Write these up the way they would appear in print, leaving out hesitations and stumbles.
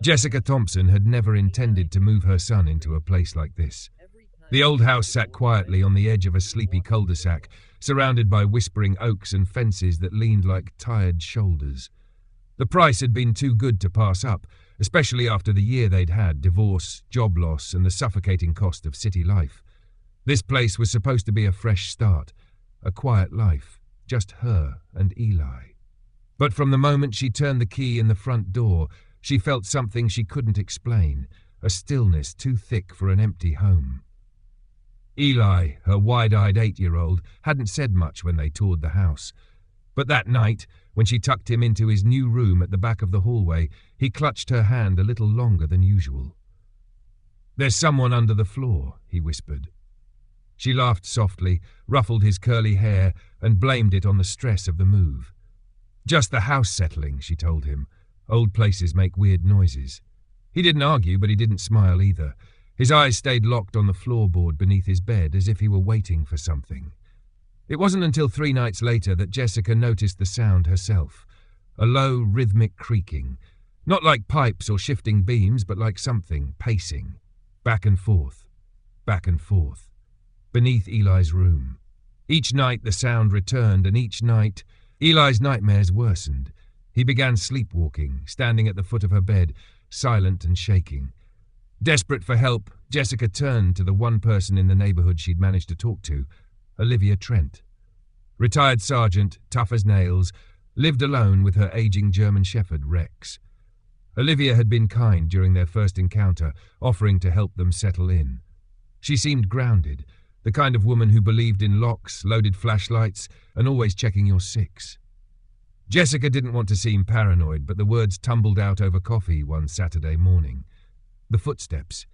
Jessica Thompson had never intended to move her son into a place like this. The old house sat quietly on the edge of a sleepy cul-de-sac, surrounded by whispering oaks and fences that leaned like tired shoulders. The price had been too good to pass up, especially after the year they'd had, divorce, job loss, and the suffocating cost of city life. This place was supposed to be a fresh start, a quiet life, just her and Eli. But from the moment she turned the key in the front door, she felt something she couldn't explain, a stillness too thick for an empty home. Eli, her wide-eyed 8-year-old, hadn't said much when they toured the house. But that night, when she tucked him into his new room at the back of the hallway, he clutched her hand a little longer than usual. "There's someone under the floor," he whispered. She laughed softly, ruffled his curly hair, and blamed it on the stress of the move. "Just the house settling," she told him. "Old places make weird noises." He didn't argue, but he didn't smile either. His eyes stayed locked on the floorboard beneath his bed, as if he were waiting for something. It wasn't until 3 nights later that Jessica noticed the sound herself. A low, rhythmic creaking. Not like pipes or shifting beams, but like something pacing. Back and forth. Back and forth. Beneath Eli's room. Each night the sound returned, and each night Eli's nightmares worsened. He began sleepwalking, standing at the foot of her bed, silent and shaking. Desperate for help, Jessica turned to the one person in the neighborhood she'd managed to talk to, Olivia Trent. Retired sergeant, tough as nails, lived alone with her aging German shepherd, Rex. Olivia had been kind during their first encounter, offering to help them settle in. She seemed grounded, the kind of woman who believed in locks, loaded flashlights, and always checking your 6. Jessica didn't want to seem paranoid, but the words tumbled out over coffee one Saturday morning. The footsteps.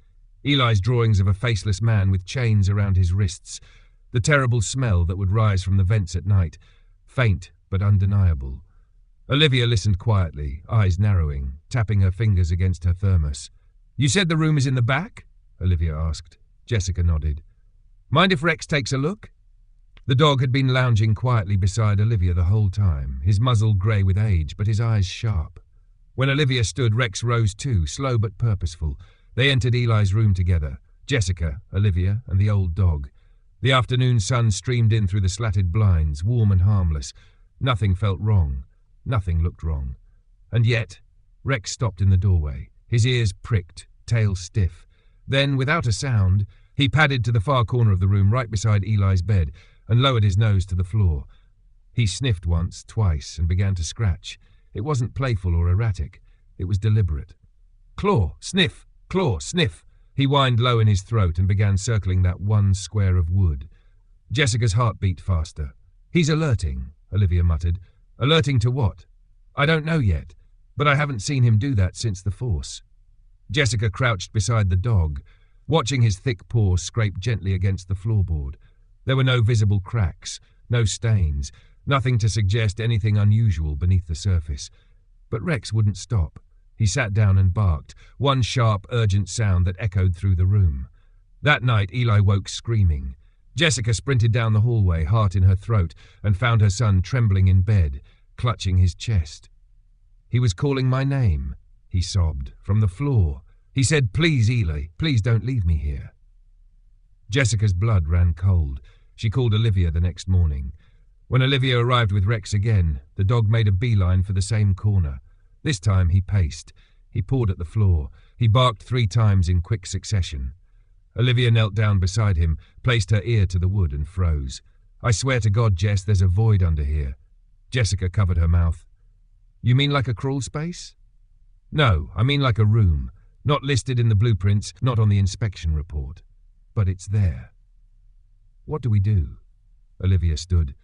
Eli's drawings of a faceless man with chains around his wrists. The terrible smell that would rise from the vents at night. Faint, but undeniable. Olivia listened quietly, eyes narrowing, tapping her fingers against her thermos. "You said the room is in the back?" Olivia asked. Jessica nodded. "Mind if Rex takes a look?" The dog had been lounging quietly beside Olivia the whole time, his muzzle grey with age, but his eyes sharp. When Olivia stood, Rex rose too, slow but purposeful. They entered Eli's room together, Jessica, Olivia, and the old dog. The afternoon sun streamed in through the slatted blinds, warm and harmless. Nothing felt wrong. Nothing looked wrong. And yet, Rex stopped in the doorway, his ears pricked, tail stiff. Then, without a sound, he padded to the far corner of the room right beside Eli's bed and lowered his nose to the floor. He sniffed once, twice, and began to scratch. It wasn't playful or erratic. It was deliberate. "Claw, sniff, claw, sniff." He whined low in his throat and began circling that one square of wood. Jessica's heart beat faster. "He's alerting," Olivia muttered. "Alerting to what?" "I don't know yet, but I haven't seen him do that since the Force." Jessica crouched beside the dog, watching his thick paws scrape gently against the floorboard. There were no visible cracks, no stains, nothing to suggest anything unusual beneath the surface. But Rex wouldn't stop. He sat down and barked, one sharp, urgent sound that echoed through the room. That night, Eli woke screaming. Jessica sprinted down the hallway, heart in her throat, and found her son trembling in bed, clutching his chest. "He was calling my name," he sobbed, "from the floor. He said, 'Please, Eli, please don't leave me here.'" Jessica's blood ran cold. She called Olivia the next morning. When Olivia arrived with Rex again, the dog made a beeline for the same corner. This time he paced. He pawed at the floor. He barked 3 times in quick succession. Olivia knelt down beside him, placed her ear to the wood and froze. "I swear to God, Jess, there's a void under here." Jessica covered her mouth. "You mean like a crawl space?" "No, I mean like a room. Not listed in the blueprints, not on the inspection report. But it's there." "What do we do?" Olivia stood.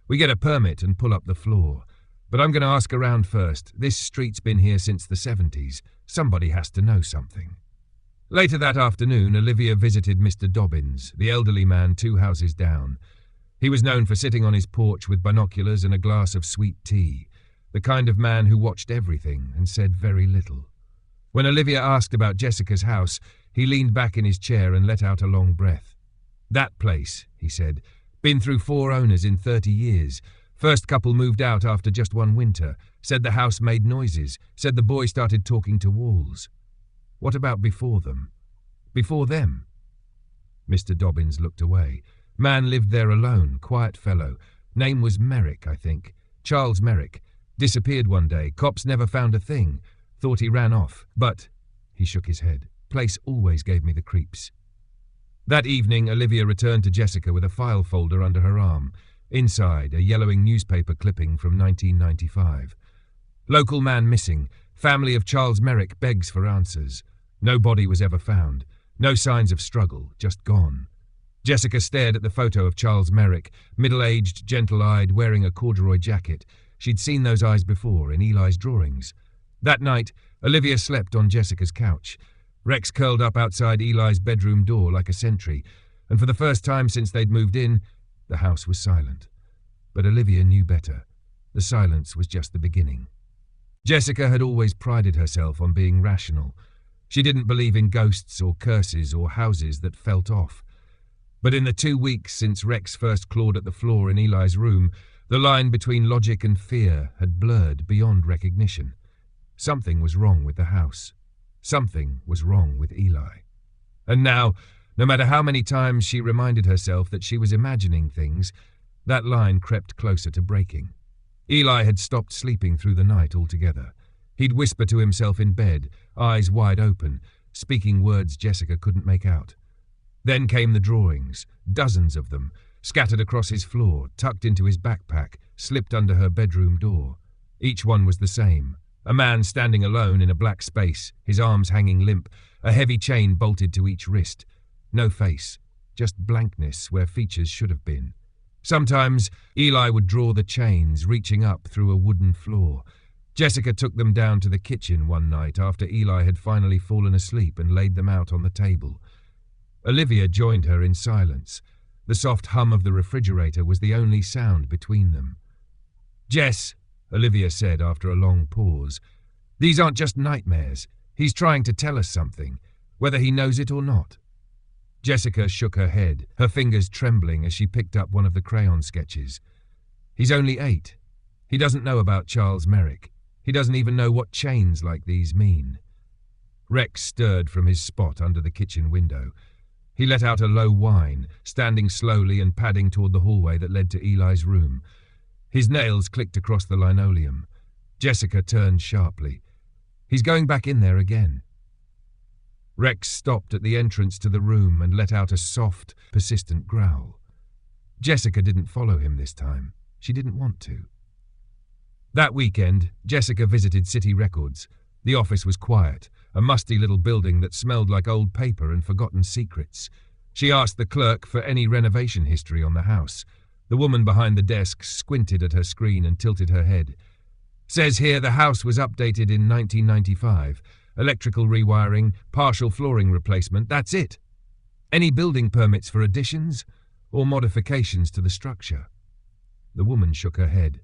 "We get a permit and pull up the floor. But I'm going to ask around first. This street's been here since the 70s. Somebody has to know something." Later that afternoon, Olivia visited Mr. Dobbins, the elderly man 2 houses down. He was known for sitting on his porch with binoculars and a glass of sweet tea, the kind of man who watched everything and said very little. When Olivia asked about Jessica's house, he leaned back in his chair and let out a long breath. "That place," he said, "been through 4 owners in 30 years. First couple moved out after just one winter, said the house made noises, said the boy started talking to walls. What about before them? Before them? Mr. Dobbins looked away. Man lived there alone, quiet fellow. Name was Merrick, I think. Charles Merrick. Disappeared one day. Cops never found a thing. Thought he ran off. But, he shook his head, place always gave me the creeps. That evening, Olivia returned to Jessica with a file folder under her arm. Inside, a yellowing newspaper clipping from 1995. Local man missing. Family of Charles Merrick begs for answers. No body was ever found. No signs of struggle, just gone. Jessica stared at the photo of Charles Merrick, middle-aged, gentle-eyed, wearing a corduroy jacket. She'd seen those eyes before in Eli's drawings. That night, Olivia slept on Jessica's couch. Rex curled up outside Eli's bedroom door like a sentry, and for the first time since they'd moved in, the house was silent. But Olivia knew better. The silence was just the beginning. Jessica had always prided herself on being rational. She didn't believe in ghosts or curses or houses that felt off. But in the 2 weeks since Rex first clawed at the floor in Eli's room, the line between logic and fear had blurred beyond recognition. Something was wrong with the house. Something was wrong with Eli. And now, no matter how many times she reminded herself that she was imagining things, that line crept closer to breaking. Eli had stopped sleeping through the night altogether. He'd whisper to himself in bed, eyes wide open, speaking words Jessica couldn't make out. Then came the drawings, dozens of them, scattered across his floor, tucked into his backpack, slipped under her bedroom door. Each one was the same. A man standing alone in a black space, his arms hanging limp, a heavy chain bolted to each wrist. No face, just blankness where features should have been. Sometimes Eli would draw the chains, reaching up through a wooden floor. Jessica took them down to the kitchen one night after Eli had finally fallen asleep and laid them out on the table. Olivia joined her in silence. The soft hum of the refrigerator was the only sound between them. "Jess," Olivia said after a long pause, "these aren't just nightmares. He's trying to tell us something, whether he knows it or not." Jessica shook her head, her fingers trembling as she picked up one of the crayon sketches. "He's only 8. He doesn't know about Charles Merrick. He doesn't even know what chains like these mean." Rex stirred from his spot under the kitchen window. He let out a low whine, standing slowly and padding toward the hallway that led to Eli's room. His nails clicked across the linoleum. Jessica turned sharply. "He's going back in there again." Rex stopped at the entrance to the room and let out a soft, persistent growl. Jessica didn't follow him this time. She didn't want to. That weekend, Jessica visited City Records. The office was quiet, a musty little building that smelled like old paper and forgotten secrets. She asked the clerk for any renovation history on the house. The woman behind the desk squinted at her screen and tilted her head. "Says here the house was updated in 1995. Electrical rewiring, partial flooring replacement, that's it. Any building permits for additions or modifications to the structure?" The woman shook her head.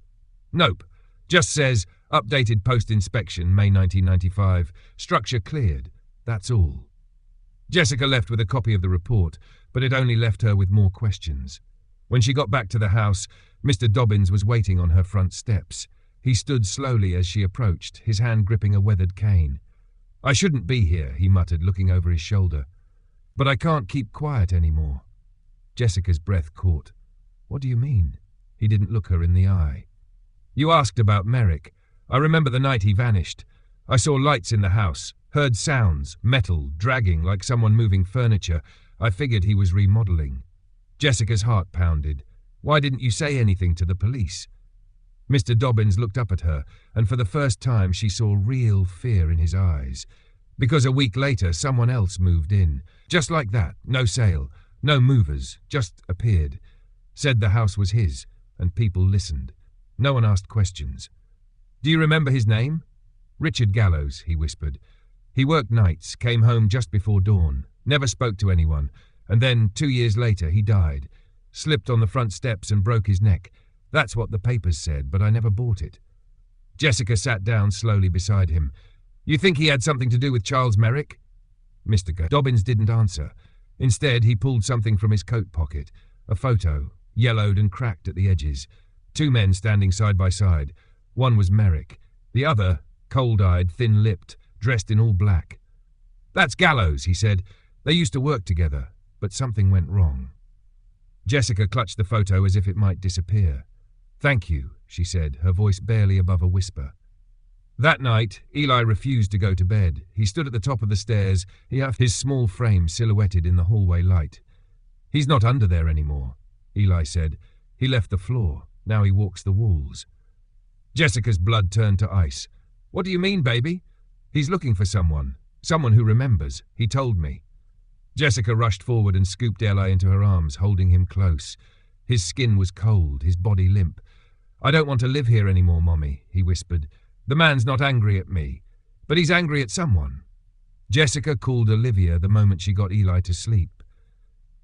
"Nope. Just says, updated post-inspection, May 1995. Structure cleared. That's all." Jessica left with a copy of the report, but it only left her with more questions. When she got back to the house, Mr. Dobbins was waiting on her front steps. He stood slowly as she approached, his hand gripping a weathered cane. "I shouldn't be here," he muttered, looking over his shoulder. "But I can't keep quiet anymore." Jessica's breath caught. "What do you mean?" He didn't look her in the eye. "You asked about Merrick. I remember the night he vanished. I saw lights in the house, heard sounds, metal, dragging like someone moving furniture. I figured he was remodeling." Jessica's heart pounded. "Why didn't you say anything to the police?" Mr. Dobbins looked up at her, and for the first time she saw real fear in his eyes. Because a week later someone else moved in. Just like that, no sale, no movers, just appeared. Said the house was his, and people listened. No one asked questions. "Do you remember his name?" "Richard Gallows," he whispered. "He worked nights, came home just before dawn, never spoke to anyone, and then 2 years later he died. Slipped on the front steps and broke his neck. That's what the papers said, but I never bought it." Jessica sat down slowly beside him. "You think he had something to do with Charles Merrick?" Mr. Dobbins didn't answer. Instead, he pulled something from his coat pocket, a photo, yellowed and cracked at the edges. Two men standing side by side. One was Merrick. The other, cold-eyed, thin-lipped, dressed in all black. "That's Gallows," he said. "They used to work together, but something went wrong." Jessica clutched the photo as if it might disappear. "Thank you," she said, her voice barely above a whisper. That night, Eli refused to go to bed. He stood at the top of the stairs, his small frame silhouetted in the hallway light. "He's not under there anymore," Eli said. "He left the floor. Now he walks the walls." Jessica's blood turned to ice. "What do you mean, baby?" "He's looking for someone who remembers. He told me." Jessica rushed forward and scooped Eli into her arms, holding him close. His skin was cold, his body limp. "I don't want to live here anymore, Mommy," he whispered. "The man's not angry at me, but he's angry at someone." Jessica called Olivia the moment she got Eli to sleep.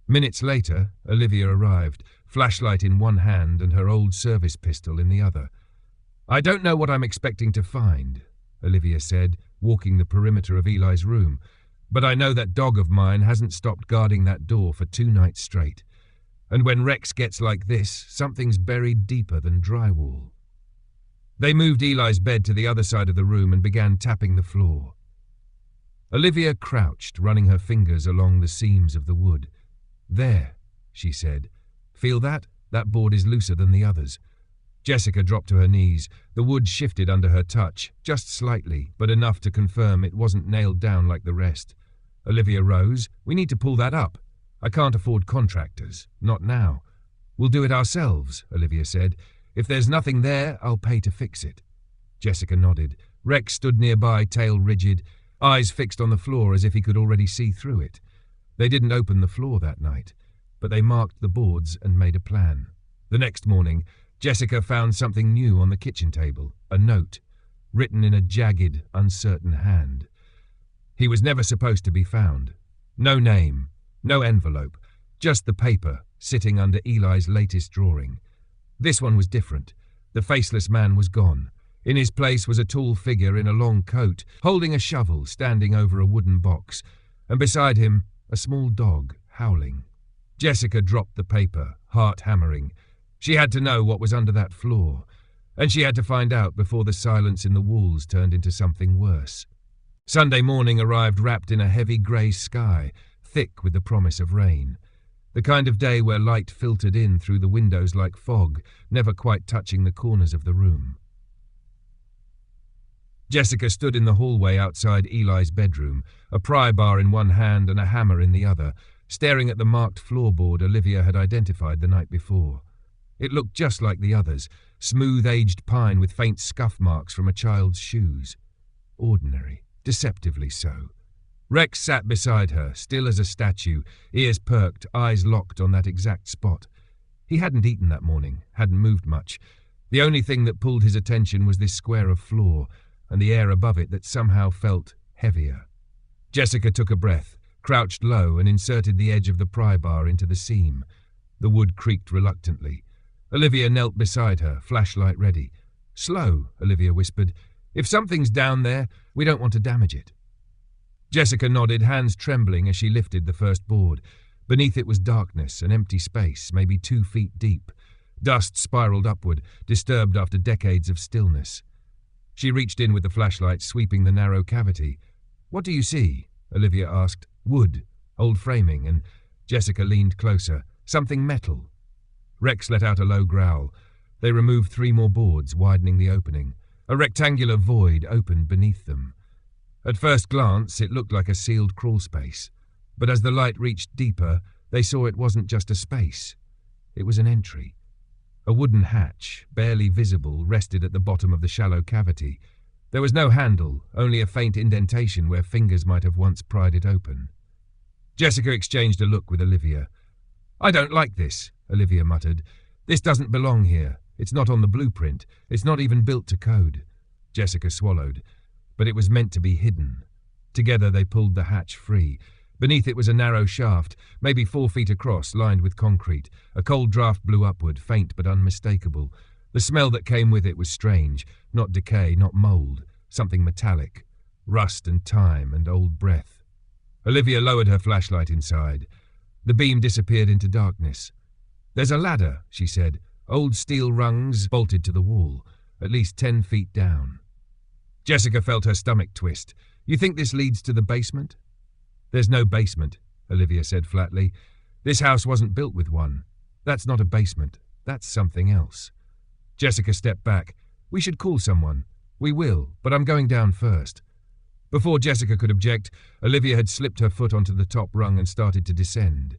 Minutes later, Olivia arrived, flashlight in one hand and her old service pistol in the other. "I don't know what I'm expecting to find," Olivia said, walking the perimeter of Eli's room, "but I know that dog of mine hasn't stopped guarding that door for 2 nights straight. And when Rex gets like this, something's buried deeper than drywall." They moved Eli's bed to the other side of the room and began tapping the floor. Olivia crouched, running her fingers along the seams of the wood. "There," she said. "Feel that? That board is looser than the others." Jessica dropped to her knees. The wood shifted under her touch, just slightly, but enough to confirm it wasn't nailed down like the rest. Olivia rose. "We need to pull that up. I can't afford contractors. Not now." "We'll do it ourselves," Olivia said. "If there's nothing there, I'll pay to fix it." Jessica nodded. Rex stood nearby, tail rigid, eyes fixed on the floor as if he could already see through it. They didn't open the floor that night, but they marked the boards and made a plan. The next morning, Jessica found something new on the kitchen table, a note, written in a jagged, uncertain hand. He was never supposed to be found. No name, no envelope, just the paper sitting under Eli's latest drawing. This one was different. The faceless man was gone. In his place was a tall figure in a long coat, holding a shovel, standing over a wooden box, and beside him, a small dog, howling. Jessica dropped the paper, heart hammering. She had to know what was under that floor, and she had to find out before the silence in the walls turned into something worse. Sunday morning arrived wrapped in a heavy grey sky, thick with the promise of rain. The kind of day where light filtered in through the windows like fog, never quite touching the corners of the room. Jessica stood in the hallway outside Eli's bedroom, a pry bar in one hand and a hammer in the other, staring at the marked floorboard Olivia had identified the night before. It looked just like the others, smooth-aged pine with faint scuff marks from a child's shoes. Ordinary, deceptively so. Rex sat beside her, still as a statue, ears perked, eyes locked on that exact spot. He hadn't eaten that morning, hadn't moved much. The only thing that pulled his attention was this square of floor, and the air above it that somehow felt heavier. Jessica took a breath, crouched low and inserted the edge of the pry bar into the seam. The wood creaked reluctantly. Olivia knelt beside her, flashlight ready. "Slow," Olivia whispered. "If something's down there, we don't want to damage it." Jessica nodded, hands trembling as she lifted the first board. Beneath it was darkness, an empty space, maybe 2 feet deep. Dust spiraled upward, disturbed after decades of stillness. She reached in with the flashlight, sweeping the narrow cavity. "What do you see?" Olivia asked. "Wood, old framing," and Jessica leaned closer. "Something metal." Rex let out a low growl. They removed 3 more boards, widening the opening. A rectangular void opened beneath them. At first glance, it looked like a sealed crawl space. But as the light reached deeper, they saw it wasn't just a space. It was an entry. A wooden hatch, barely visible, rested at the bottom of the shallow cavity. There was no handle, only a faint indentation where fingers might have once pried it open. Jessica exchanged a look with Olivia. "I don't like this," Olivia muttered. "This doesn't belong here. It's not on the blueprint. It's not even built to code." Jessica swallowed. But it was meant to be hidden. Together they pulled the hatch free. Beneath it was a narrow shaft, maybe 4 feet across, lined with concrete. A cold draft blew upward, faint but unmistakable. The smell that came with it was strange. Not decay, not mold. Something metallic. Rust and time and old breath. Olivia lowered her flashlight inside. The beam disappeared into darkness. "There's a ladder," she said. old steel rungs bolted to the wall, at least 10 feet down. Jessica felt her stomach twist. You think this leads to the basement? There's no basement, Olivia said flatly. This house wasn't built with one. That's not a basement. That's something else. Jessica stepped back. We should call someone. We will, but I'm going down first. Before Jessica could object, Olivia had slipped her foot onto the top rung and started to descend.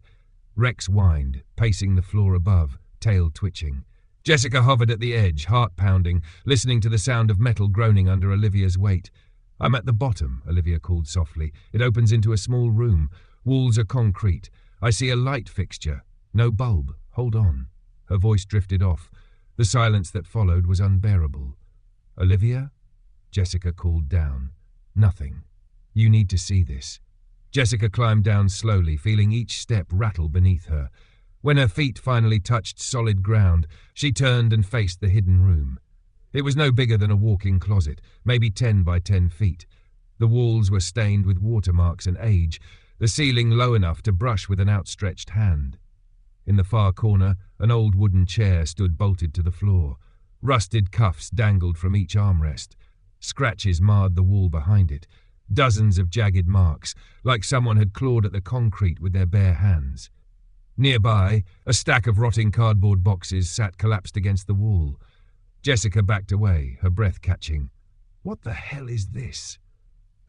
Rex whined, pacing the floor above, tail twitching. Jessica hovered at the edge, heart pounding, listening to the sound of metal groaning under Olivia's weight. I'm at the bottom, Olivia called softly. It opens into a small room. Walls are concrete. I see a light fixture. No bulb. Hold on. Her voice drifted off. The silence that followed was unbearable. Olivia? Jessica called down. Nothing. You need to see this. Jessica climbed down slowly, feeling each step rattle beneath her. When her feet finally touched solid ground, she turned and faced the hidden room. It was no bigger than a walk-in closet, maybe 10 by 10 feet. The walls were stained with watermarks and age, the ceiling low enough to brush with an outstretched hand. In the far corner, an old wooden chair stood bolted to the floor. Rusted cuffs dangled from each armrest. Scratches marred the wall behind it. Dozens of jagged marks, like someone had clawed at the concrete with their bare hands. Nearby, a stack of rotting cardboard boxes sat collapsed against the wall. Jessica backed away, her breath catching. What the hell is this?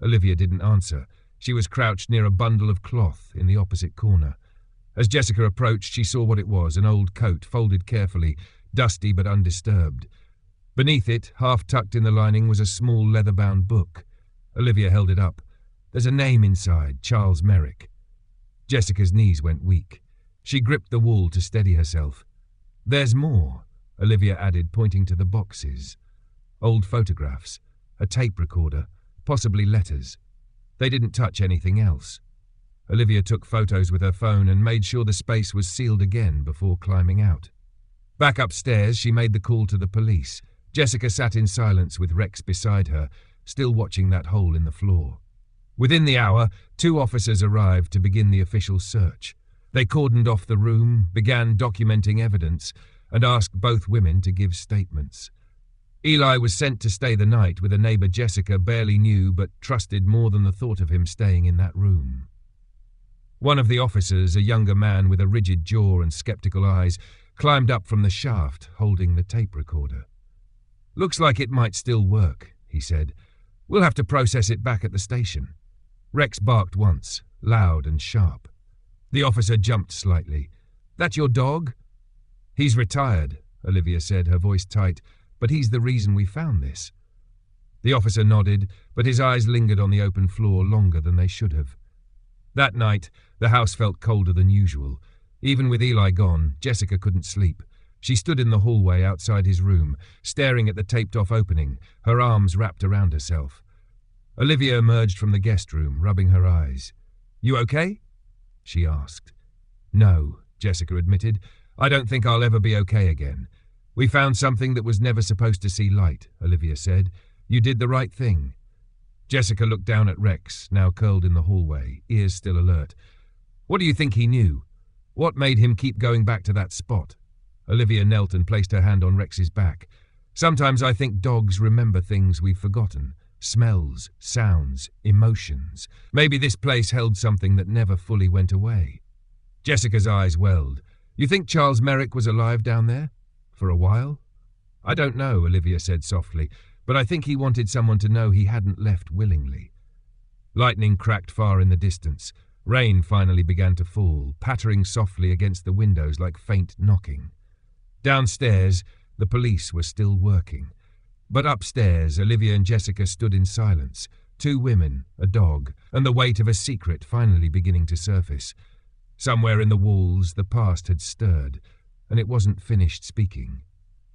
Olivia didn't answer. She was crouched near a bundle of cloth in the opposite corner. As Jessica approached, she saw what it was, an old coat, folded carefully, dusty but undisturbed. Beneath it, half tucked in the lining, was a small leather-bound book. Olivia held it up. There's a name inside, Charles Merrick. Jessica's knees went weak. She gripped the wall to steady herself. There's more, Olivia added, pointing to the boxes. Old photographs, a tape recorder, possibly letters. They didn't touch anything else. Olivia took photos with her phone and made sure the space was sealed again before climbing out. Back upstairs, she made the call to the police. Jessica sat in silence with Rex beside her, still watching that hole in the floor. Within the hour, 2 officers arrived to begin the official search. They cordoned off the room, began documenting evidence, and asked both women to give statements. Eli was sent to stay the night with a neighbour Jessica barely knew but trusted more than the thought of him staying in that room. One of the officers, a younger man with a rigid jaw and skeptical eyes, climbed up from the shaft, holding the tape recorder. Looks like it might still work, he said. We'll have to process it back at the station. Rex barked once, loud and sharp. The officer jumped slightly. That your dog? He's retired, Olivia said, her voice tight, but he's the reason we found this. The officer nodded, but his eyes lingered on the open floor longer than they should have. That night, the house felt colder than usual. Even with Eli gone, Jessica couldn't sleep. She stood in the hallway outside his room, staring at the taped-off opening, her arms wrapped around herself. Olivia emerged from the guest room, rubbing her eyes. You okay? She asked. No, Jessica admitted. I don't think I'll ever be okay again. We found something that was never supposed to see light, Olivia said. You did the right thing. Jessica looked down at Rex, now curled in the hallway, ears still alert. What do you think he knew? What made him keep going back to that spot? Olivia knelt and placed her hand on Rex's back. Sometimes I think dogs remember things we've forgotten. Smells, sounds, emotions. Maybe this place held something that never fully went away. Jessica's eyes welled. You think Charles Merrick was alive down there? For a while? I don't know, Olivia said softly, but I think he wanted someone to know he hadn't left willingly. Lightning cracked far in the distance. Rain finally began to fall, pattering softly against the windows like faint knocking. Downstairs, the police were still working. But upstairs, Olivia and Jessica stood in silence, 2 women, a dog, and the weight of a secret finally beginning to surface. Somewhere in the walls, the past had stirred, and it wasn't finished speaking.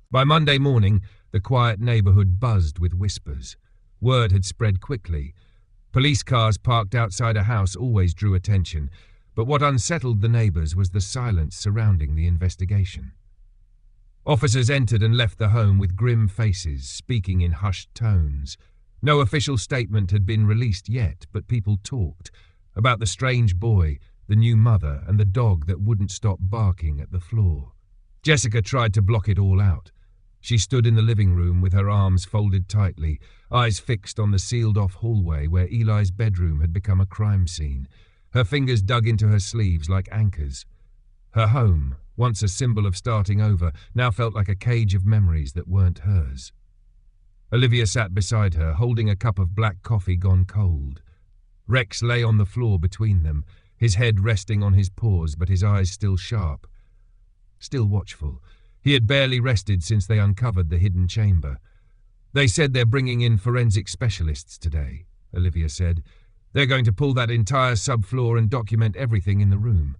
By Monday morning, the quiet neighbourhood buzzed with whispers. Word had spread quickly. Police cars parked outside a house always drew attention, but what unsettled the neighbours was the silence surrounding the investigation. Officers entered and left the home with grim faces, speaking in hushed tones. No official statement had been released yet, but people talked about the strange boy, the new mother, and the dog that wouldn't stop barking at the floor. Jessica tried to block it all out. She stood in the living room with her arms folded tightly, eyes fixed on the sealed-off hallway where Eli's bedroom had become a crime scene. Her fingers dug into her sleeves like anchors. Her home, once a symbol of starting over, now felt like a cage of memories that weren't hers. Olivia sat beside her, holding a cup of black coffee gone cold. Rex lay on the floor between them, his head resting on his paws but his eyes still sharp. Still watchful. He had barely rested since they uncovered the hidden chamber. "They said they're bringing in forensic specialists today," Olivia said. "They're going to pull that entire subfloor and document everything in the room."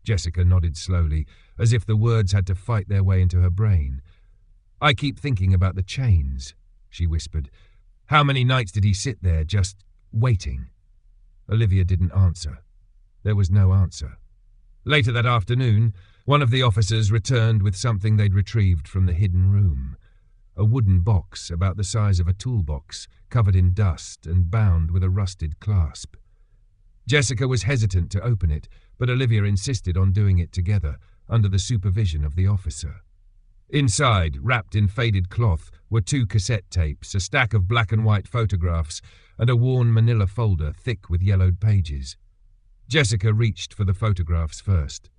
Jessica nodded slowly, as if the words had to fight their way into her brain. "I keep thinking about the chains," she whispered. "How many nights did he sit there, just waiting?" Olivia didn't answer. There was no answer. Later that afternoon, one of the officers returned with something they'd retrieved from the hidden room. A wooden box about the size of a toolbox, covered in dust and bound with a rusted clasp. Jessica was hesitant to open it, but Olivia insisted on doing it together, under the supervision of the officer. Inside, wrapped in faded cloth, were 2 cassette tapes, a stack of black and white photographs, and a worn manila folder thick with yellowed pages. Jessica reached for the photographs first.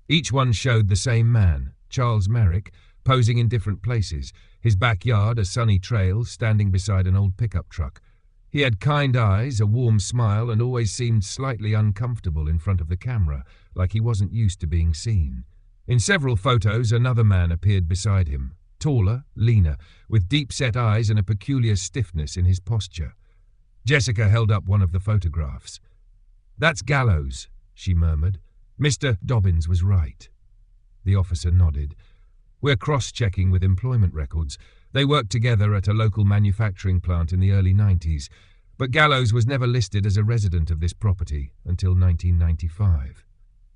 Each one showed the same man, Charles Merrick, posing in different places, his backyard a sunny trail, standing beside an old pickup truck. He had kind eyes, a warm smile, and always seemed slightly uncomfortable in front of the camera, like he wasn't used to being seen. In several photos, another man appeared beside him, taller, leaner, with deep-set eyes and a peculiar stiffness in his posture. Jessica held up one of the photographs. "That's Gallows," she murmured. "Mr. Dobbins was right." The officer nodded. "We're cross-checking with employment records. They worked together at a local manufacturing plant in the early 90s, but Gallows was never listed as a resident of this property until 1995.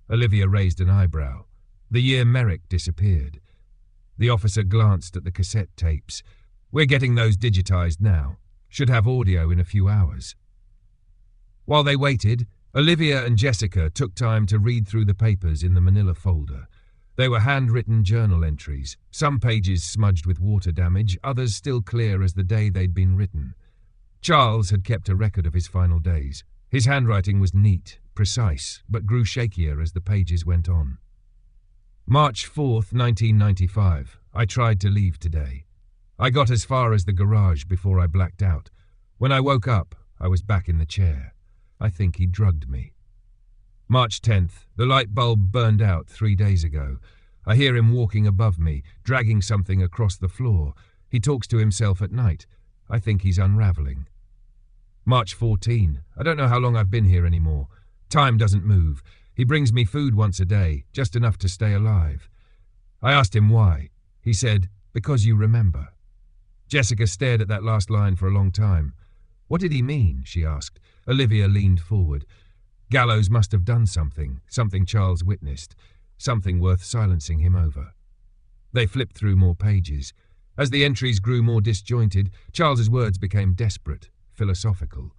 Olivia raised an eyebrow. The year Merrick disappeared. The officer glanced at the cassette tapes. "We're getting those digitized now. Should have audio in a few hours." While they waited, Olivia and Jessica took time to read through the papers in the manila folder. They were handwritten journal entries, some pages smudged with water damage, others still clear as the day they'd been written. Charles had kept a record of his final days. His handwriting was neat, precise, but grew shakier as the pages went on. March 4th, 1995. I tried to leave today. I got as far as the garage before I blacked out. When I woke up, I was back in the chair. I think he drugged me. March 10th. The light bulb burned out 3 days ago. I hear him walking above me, dragging something across the floor. He talks to himself at night. I think he's unraveling. March 14. I don't know how long I've been here anymore. Time doesn't move. He brings me food once a day, just enough to stay alive. I asked him why. He said, "Because you remember." Jessica stared at that last line for a long time. "What did he mean?" she asked. Olivia leaned forward. Gallows must have done something Charles witnessed, something worth silencing him over. They flipped through more pages. As the entries grew more disjointed, Charles's words became desperate, philosophical.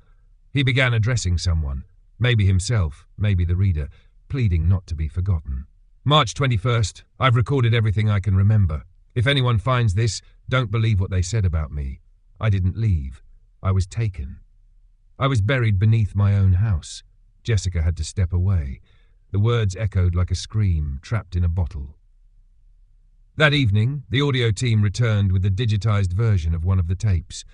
He began addressing someone, maybe himself, maybe the reader, pleading not to be forgotten. March 21st. I've recorded everything I can remember. If anyone finds this, don't believe what they said about me. I didn't leave. I was taken. I was buried beneath my own house. Jessica had to step away. The words echoed like a scream, trapped in a bottle. That evening, the audio team returned with the digitized version of one of the tapes.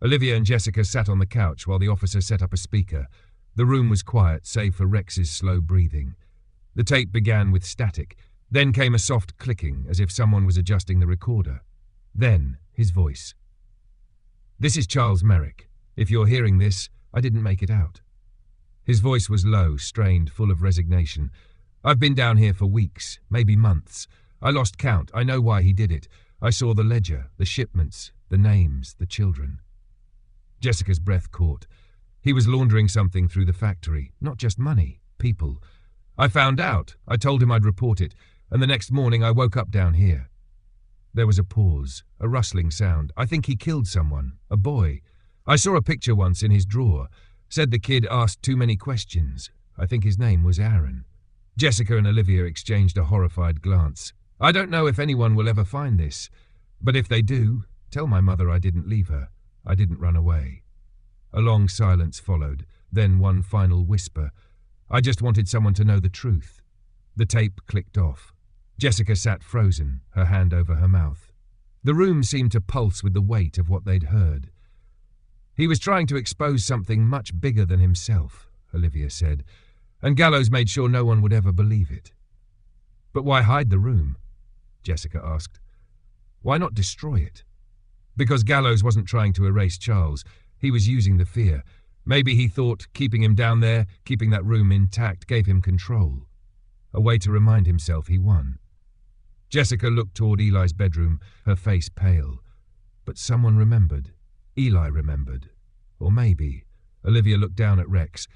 Olivia and Jessica sat on the couch while the officer set up a speaker. The room was quiet, save for Rex's slow breathing. The tape began with static. Then came a soft clicking, as if someone was adjusting the recorder. Then, his voice. "This is Charles Merrick. If you're hearing this, I didn't make it out." His voice was low, strained, full of resignation. "I've been down here for weeks, maybe months. I lost count. I know why he did it. I saw the ledger, the shipments, the names, the children." Jessica's breath caught. He was laundering something through the factory, not just money, people. "I found out. I told him I'd report it, and the next morning I woke up down here." There was a pause, a rustling sound. "I think he killed someone, a boy. I saw a picture once in his drawer. Said the kid asked too many questions. I think his name was Aaron." Jessica and Olivia exchanged a horrified glance. I don't know if anyone will ever find this, but if they do, tell my mother I didn't leave her. I didn't run away." A long silence followed, then one final whisper. "I just wanted someone to know the truth." The tape clicked off. Jessica sat frozen, her hand over her mouth. The room seemed to pulse with the weight of what they'd heard. "He was trying to expose something much bigger than himself," Olivia said, "and Gallows made sure no one would ever believe it." "But why hide the room?" Jessica asked. "Why not destroy it?" "Because Gallows wasn't trying to erase Charles. He was using the fear. Maybe he thought keeping him down there, keeping that room intact, gave him control. A way to remind himself he won." Jessica looked toward Eli's bedroom, her face pale. But someone remembered. Eli remembered. Or maybe, Olivia looked down at Rex,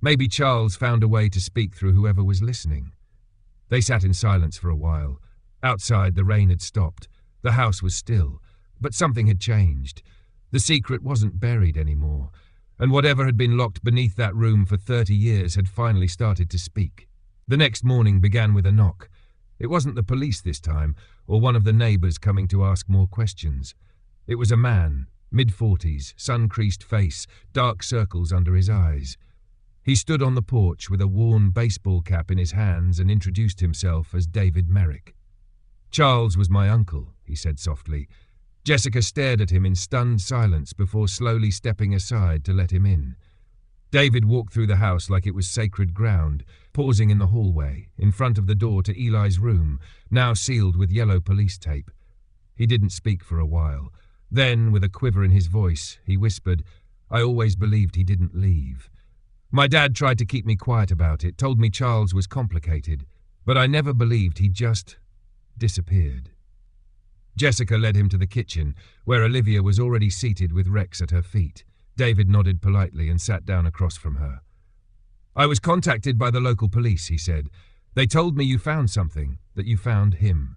maybe Charles found a way to speak through whoever was listening. They sat in silence for a while. Outside, the rain had stopped. The house was still, but something had changed. The secret wasn't buried anymore, and whatever had been locked beneath that room for 30 years had finally started to speak. The next morning began with a knock. It wasn't the police this time, or one of the neighbours coming to ask more questions. It was a man, mid-40s, sun-creased face, dark circles under his eyes. He stood on the porch with a worn baseball cap in his hands and introduced himself as David Merrick. "Charles was my uncle," he said softly. Jessica stared at him in stunned silence before slowly stepping aside to let him in. David walked through the house like it was sacred ground, pausing in the hallway, in front of the door to Eli's room, now sealed with yellow police tape. He didn't speak for a while. Then, with a quiver in his voice, he whispered, "I always believed he didn't leave. My dad tried to keep me quiet about it, told me Charles was complicated, but I never believed he just disappeared." Jessica led him to the kitchen, where Olivia was already seated with Rex at her feet. David nodded politely and sat down across from her. "I was contacted by the local police," he said. "They told me you found something, that you found him."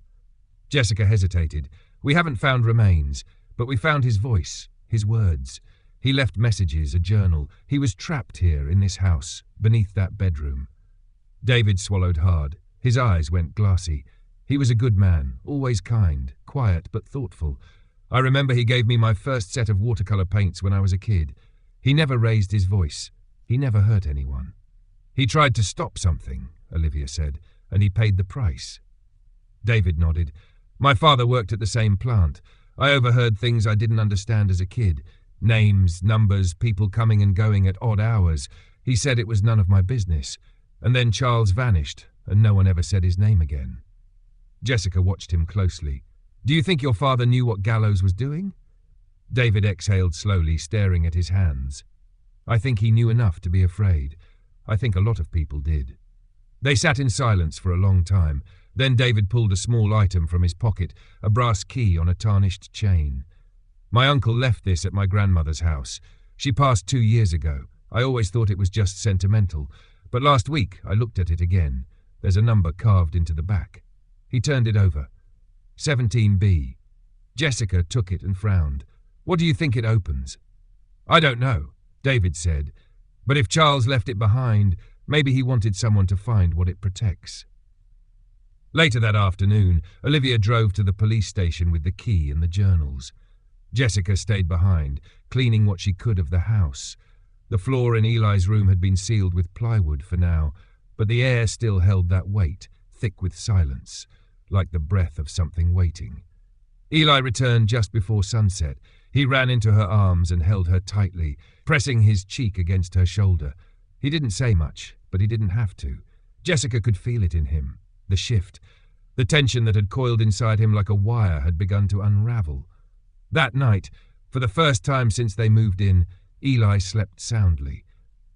Jessica hesitated. "We haven't found remains, but we found his voice, his words. He left messages, a journal. He was trapped here in this house, beneath that bedroom." David swallowed hard. His eyes went glassy. He was a good man, always kind, quiet but thoughtful. I remember he gave me my first set of watercolour paints when I was a kid. He never raised his voice. He never hurt anyone. "He tried to stop something," Olivia said, "and he paid the price." David nodded. "My father worked at the same plant. I overheard things I didn't understand as a kid. Names, numbers, people coming and going at odd hours. He said it was none of my business. And then Charles vanished, and no one ever said his name again." Jessica watched him closely. "Do you think your father knew what Gallows was doing?" David exhaled slowly, staring at his hands. "I think he knew enough to be afraid. I think a lot of people did." They sat in silence for a long time. Then David pulled a small item from his pocket, a brass key on a tarnished chain. "My uncle left this at my grandmother's house. She passed 2 years ago. I always thought it was just sentimental, but last week I looked at it again. There's a number carved into the back." He turned it over. 17B. Jessica took it and frowned. "What do you think it opens?" "I don't know," David said. "But if Charles left it behind, maybe he wanted someone to find what it protects." Later that afternoon, Olivia drove to the police station with the key and the journals. Jessica stayed behind, cleaning what she could of the house. The floor in Eli's room had been sealed with plywood for now, but the air still held that weight, thick with silence, like the breath of something waiting. Eli returned just before sunset. He ran into her arms and held her tightly, pressing his cheek against her shoulder. He didn't say much, but he didn't have to. Jessica could feel it in him, the shift. The tension that had coiled inside him like a wire had begun to unravel. That night, for the first time since they moved in, Eli slept soundly.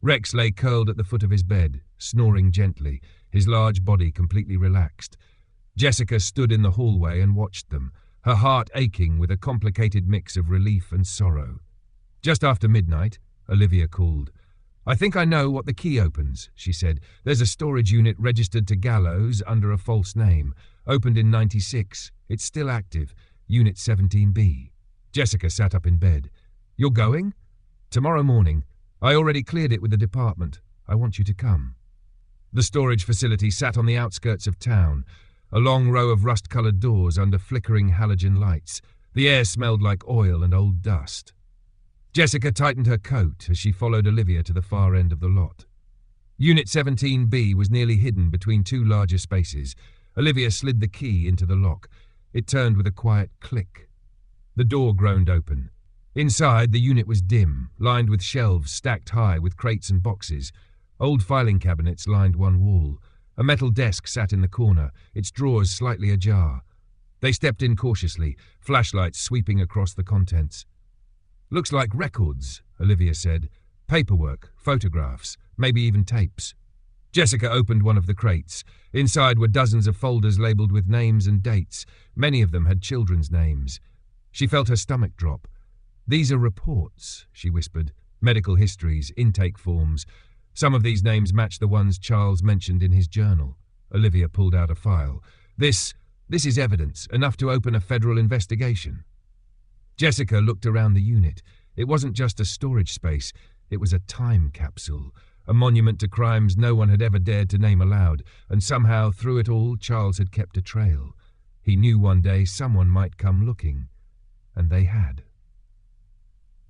Rex lay curled at the foot of his bed, snoring gently, his large body completely relaxed. Jessica stood in the hallway and watched them, her heart aching with a complicated mix of relief and sorrow. Just after midnight, Olivia called. "I think I know what the key opens," she said. "There's a storage unit registered to Gallows under a false name. Opened in 96. It's still active. Unit 17B. Jessica sat up in bed. "You're going?" "Tomorrow morning. I already cleared it with the department. I want you to come." The storage facility sat on the outskirts of town. a long row of rust-coloured doors under flickering halogen lights. The air smelled like oil and old dust. Jessica tightened her coat as she followed Olivia to the far end of the lot. Unit 17B was nearly hidden between two larger spaces. Olivia slid the key into the lock. It turned with a quiet click. The door groaned open. Inside, the unit was dim, lined with shelves stacked high with crates and boxes. Old filing cabinets lined one wall. A metal desk sat in the corner, its drawers slightly ajar. They stepped in cautiously, flashlights sweeping across the contents. "Looks like records," Olivia said. "Paperwork, photographs, maybe even tapes." Jessica opened one of the crates. Inside were dozens of folders labelled with names and dates. Many of them had children's names. She felt her stomach drop. "These are reports," she whispered. "Medical histories, intake forms. Some of these names match the ones Charles mentioned in his journal." Olivia pulled out a file. This is evidence, enough to open a federal investigation." Jessica looked around the unit. It wasn't just a storage space. It was a time capsule, a monument to crimes no one had ever dared to name aloud, and somehow, through it all, Charles had kept a trail. He knew one day someone might come looking, and they had.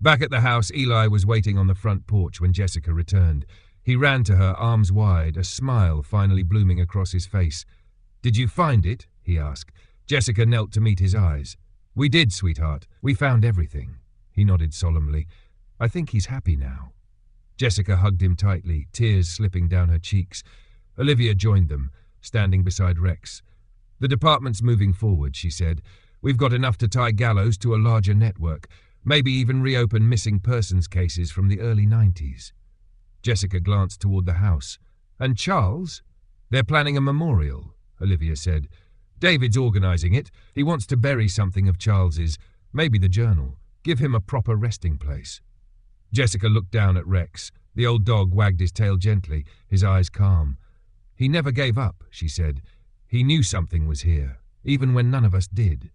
Back at the house, Eli was waiting on the front porch when Jessica returned. He ran to her, arms wide, a smile finally blooming across his face. "Did you find it?" he asked. Jessica knelt to meet his eyes. "We did, sweetheart. We found everything." He nodded solemnly. "I think he's happy now." Jessica hugged him tightly, tears slipping down her cheeks. Olivia joined them, standing beside Rex. "The department's moving forward," she said. "We've got enough to tie Gallows to a larger network, maybe even reopen missing persons cases from the early 90s. Jessica glanced toward the house. "And Charles?" "They're planning a memorial," Olivia said. "David's organising it. He wants to bury something of Charles's, maybe the journal, give him a proper resting place." Jessica looked down at Rex. The old dog wagged his tail gently, his eyes calm. "He never gave up," she said. "He knew something was here, even when none of us did."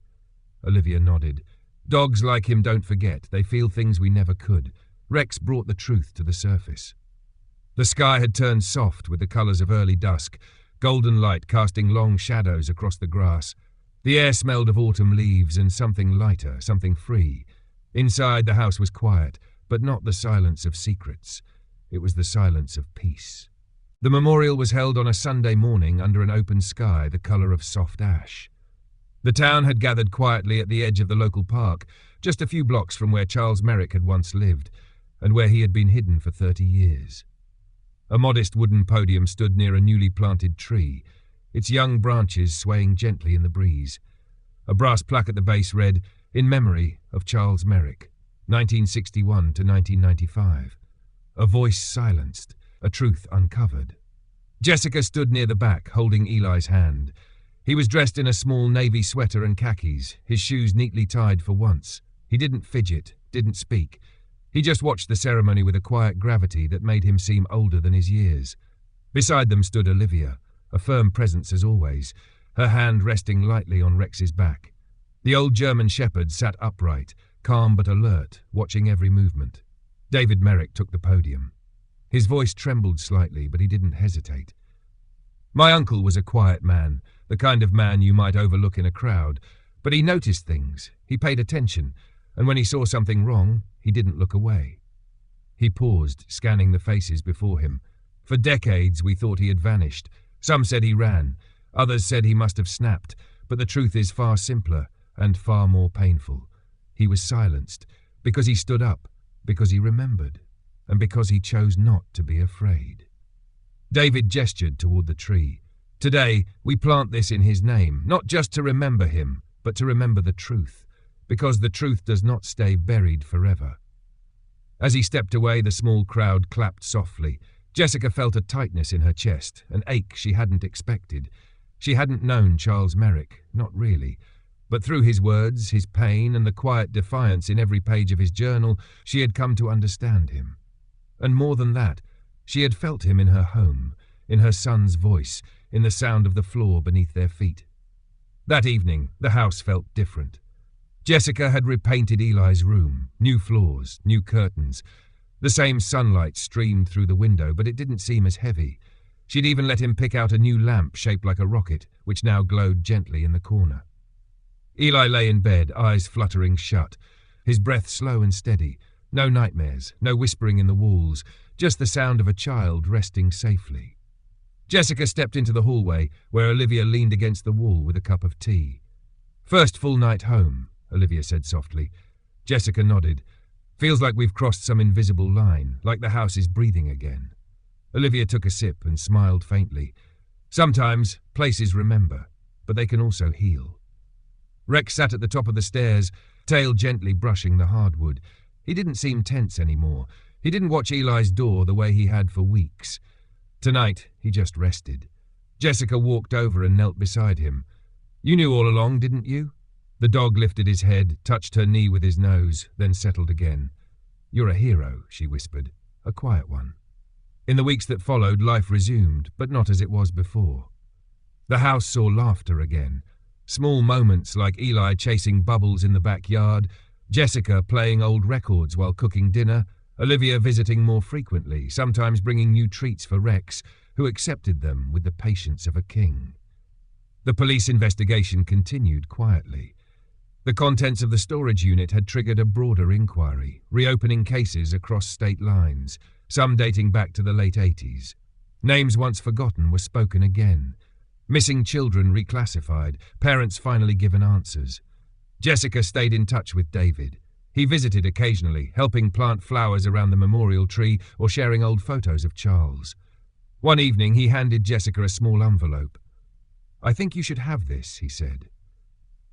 Olivia nodded. "Dogs like him don't forget. They feel things we never could." Rex brought the truth to the surface. The sky had turned soft with the colours of early dusk, golden light casting long shadows across the grass. The air smelled of autumn leaves and something lighter, something free. Inside, the house was quiet, but not the silence of secrets. It was the silence of peace. The memorial was held on a Sunday morning under an open sky the colour of soft ash. The town had gathered quietly at the edge of the local park, just a few blocks from where Charles Merrick had once lived, and where he had been hidden for 30 years. A modest wooden podium stood near a newly planted tree, its young branches swaying gently in the breeze. A brass plaque at the base read, "In memory of Charles Merrick, 1961 to 1995. A voice silenced, a truth uncovered. Jessica stood near the back, holding Eli's hand. He was dressed in a small navy sweater and khakis, his shoes neatly tied for once. He didn't fidget, didn't speak. He just watched the ceremony with a quiet gravity that made him seem older than his years. Beside them stood Olivia, a firm presence as always, her hand resting lightly on Rex's back. The old German shepherd sat upright, calm but alert, watching every movement. David Merrick took the podium. His voice trembled slightly, but he didn't hesitate. "My uncle was a quiet man, the kind of man you might overlook in a crowd, but he noticed things, he paid attention, and when he saw something wrong, he didn't look away." He paused, scanning the faces before him. "For decades we thought he had vanished. Some said he ran, others said he must have snapped, but the truth is far simpler and far more painful. He was silenced, because he stood up, because he remembered, and because he chose not to be afraid." David gestured toward the tree. "Today, we plant this in his name, not just to remember him, but to remember the truth, because the truth does not stay buried forever." As he stepped away, the small crowd clapped softly. Jessica felt a tightness in her chest, an ache she hadn't expected. She hadn't known Charles Merrick, not really. But through his words, his pain, and the quiet defiance in every page of his journal, she had come to understand him. And more than that, she had felt him in her home, in her son's voice, in the sound of the floor beneath their feet. That evening, the house felt different. Jessica had repainted Eli's room, new floors, new curtains. The same sunlight streamed through the window, but it didn't seem as heavy. She'd even let him pick out a new lamp shaped like a rocket, which now glowed gently in the corner. Eli lay in bed, eyes fluttering shut, his breath slow and steady. No nightmares, no whispering in the walls, just the sound of a child resting safely. Jessica stepped into the hallway, where Olivia leaned against the wall with a cup of tea. "First full night home," Olivia said softly. Jessica nodded. "Feels like we've crossed some invisible line, like the house is breathing again." Olivia took a sip and smiled faintly. "Sometimes places remember, but they can also heal." Rex sat at the top of the stairs, tail gently brushing the hardwood. He didn't seem tense anymore. He didn't watch Eli's door the way he had for weeks. Tonight, he just rested. Jessica walked over and knelt beside him. "You knew all along, didn't you?" The dog lifted his head, touched her knee with his nose, then settled again. "You're a hero," she whispered, "a quiet one." In the weeks that followed, life resumed, but not as it was before. The house saw laughter again. Small moments like Eli chasing bubbles in the backyard, Jessica playing old records while cooking dinner, Olivia visiting more frequently, sometimes bringing new treats for Rex, who accepted them with the patience of a king. The police investigation continued quietly. The contents of the storage unit had triggered a broader inquiry, reopening cases across state lines, some dating back to the late 80s. Names once forgotten were spoken again. Missing children reclassified, parents finally given answers. Jessica stayed in touch with David. He visited occasionally, helping plant flowers around the memorial tree or sharing old photos of Charles. One evening, he handed Jessica a small envelope. "I think you should have this," he said.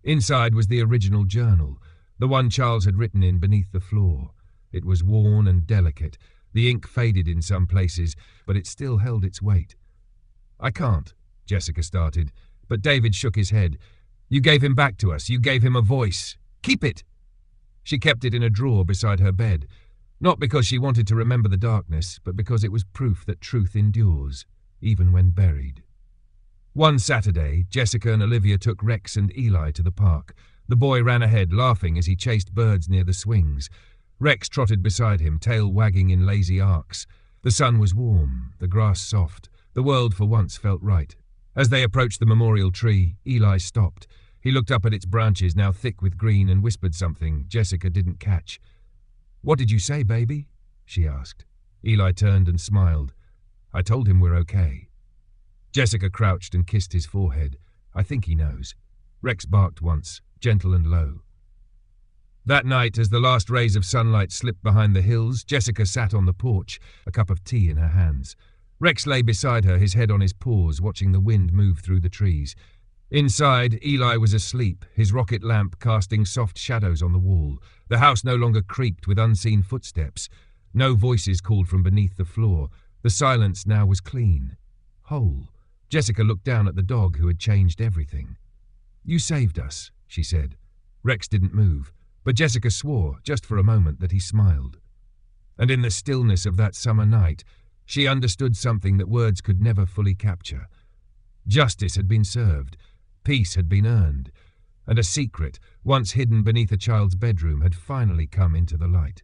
Inside was the original journal, the one Charles had written in beneath the floor. It was worn and delicate. The ink faded in some places, but it still held its weight. "I can't," Jessica started, but David shook his head. "You gave him back to us. You gave him a voice. Keep it." She kept it in a drawer beside her bed, not because she wanted to remember the darkness, but because it was proof that truth endures, even when buried. One Saturday, Jessica and Olivia took Rex and Eli to the park. The boy ran ahead, laughing as he chased birds near the swings. Rex trotted beside him, tail wagging in lazy arcs. The sun was warm, the grass soft. The world for once felt right. As they approached the memorial tree, Eli stopped. He looked up at its branches, now thick with green, and whispered something Jessica didn't catch. "What did you say, baby?" she asked. Eli turned and smiled. "I told him we're okay." Jessica crouched and kissed his forehead. "I think he knows." Rex barked once, gentle and low. That night, as the last rays of sunlight slipped behind the hills, Jessica sat on the porch, a cup of tea in her hands. Rex lay beside her, his head on his paws, watching the wind move through the trees. Inside, Eli was asleep, his rocket lamp casting soft shadows on the wall. The house no longer creaked with unseen footsteps. No voices called from beneath the floor. The silence now was clean, whole. Jessica looked down at the dog who had changed everything. "You saved us," she said. Rex didn't move, but Jessica swore, just for a moment, that he smiled. And in the stillness of that summer night, she understood something that words could never fully capture. Justice had been served. Peace had been earned, and a secret, once hidden beneath a child's bedroom, had finally come into the light.